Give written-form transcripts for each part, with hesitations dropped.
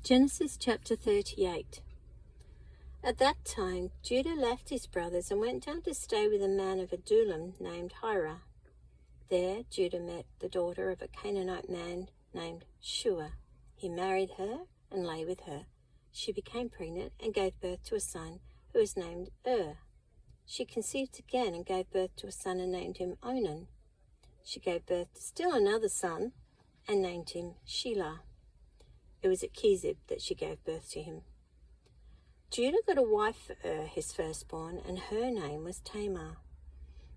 Genesis chapter 38. At that time, Judah left his brothers and went down to stay with a man of Adullam named Hira. There, Judah met the daughter of a Canaanite man named Shua. He married her and lay with her. She became pregnant and gave birth to a son who was named She conceived again and gave birth to a son and named him Onan. She gave birth to still another son and named him Shelah. It was at Kezib that she gave birth to him. Judah got a wife for his firstborn, and her name was Tamar.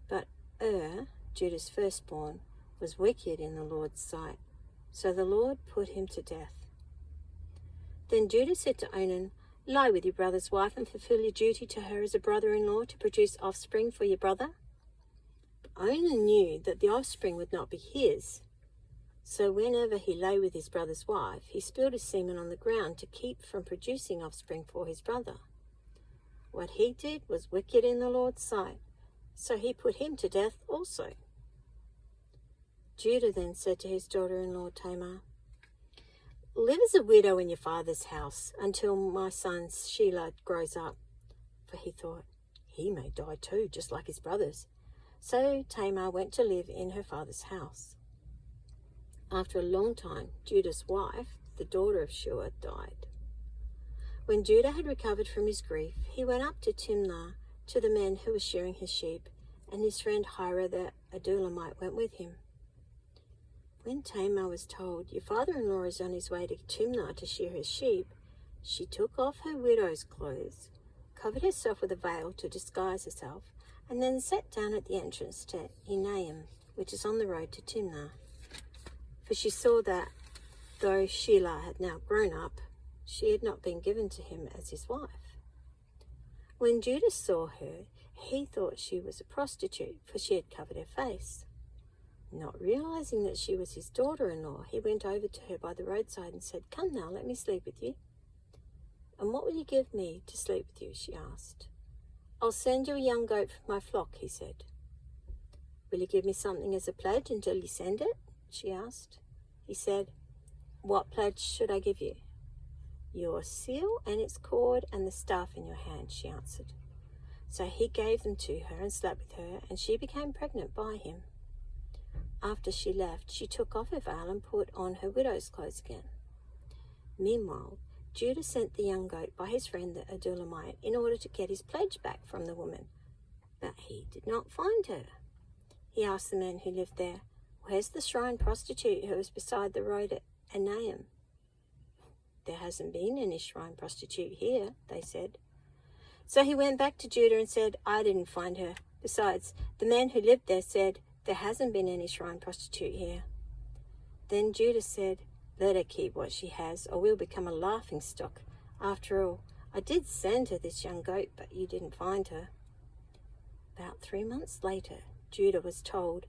But Judah's firstborn, was wicked in the Lord's sight, so the Lord put him to death. Then Judah said to Onan, "Lie with your brother's wife and fulfill your duty to her as a brother-in-law to produce offspring for your brother." But Onan knew that the offspring would not be his. So whenever he lay with his brother's wife, he spilled his semen on the ground to keep from producing offspring for his brother. What he did was wicked in the Lord's sight, so he put him to death also. Judah then said to his daughter-in-law Tamar, "Live as a widow in your father's house until my son Shelah grows up." For he thought, he may die too, just like his brothers. So Tamar went to live in her father's house. After a long time, Judah's wife, the daughter of Shua, died. When Judah had recovered from his grief, he went up to Timnah to the men who were shearing his sheep, and his friend Hira the Adullamite went with him. When Tamar was told, "Your father-in-law is on his way to Timnah to shear his sheep," she took off her widow's clothes, covered herself with a veil to disguise herself, and then sat down at the entrance to Enaim, which is on the road to Timnah. For she saw that, though Shelah had now grown up, she had not been given to him as his wife. When Judah saw her, he thought she was a prostitute, for she had covered her face. Not realizing that she was his daughter-in-law, he went over to her by the roadside and said, "Come now, let me sleep with you." "And what will you give me to sleep with you?" she asked. "I'll send you a young goat from my flock," he said. "Will you give me something as a pledge until you send it?" she asked. He said, "What pledge should I give you?" "Your seal and its cord and the staff in your hand," she answered. So he gave them to her and slept with her, and she became pregnant by him. After she left, she took off her veil and put on her widow's clothes again. Meanwhile, Judah sent the young goat by his friend the Adullamite in order to get his pledge back from the woman, but he did not find her. He asked the men who lived there, "Where's the shrine prostitute who was beside the road at Enaim?" "There hasn't been any shrine prostitute here," they said. So he went back to Judah and said, "I didn't find her. Besides, the men who lived there said, 'There hasn't been any shrine prostitute here.'" Then Judah said, "Let her keep what she has, or we'll become a laughing stock. After all, I did send her this young goat, but you didn't find her." About 3 months later, Judah was told,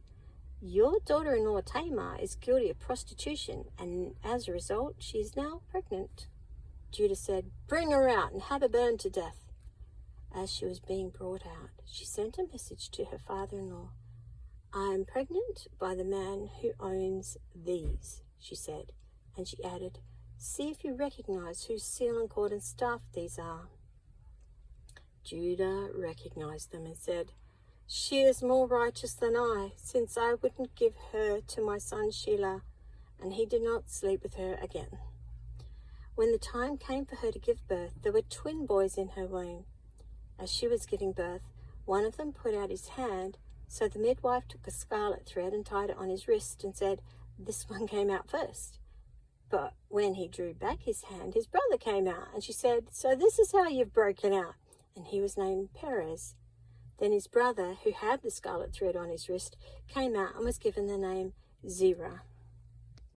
"Your daughter-in-law Tamar is guilty of prostitution, and as a result, she is now pregnant." Judah said, "Bring her out and have her burned to death." As she was being brought out, she sent a message to her father-in-law. "I am pregnant by the man who owns these," she said, and she added, "See if you recognize whose seal and cord and staff these are." Judah recognized them and said, "She is more righteous than I, since I wouldn't give her to my son Shelah," and he did not sleep with her again. When the time came for her to give birth, there were twin boys in her womb. As she was giving birth, one of them put out his hand, so the midwife took a scarlet thread and tied it on his wrist and said, "This one came out first." But when he drew back his hand, his brother came out, and she said, "So this is how you've broken out," and he was named Perez. Then his brother, who had the scarlet thread on his wrist, came out and was given the name Zerah.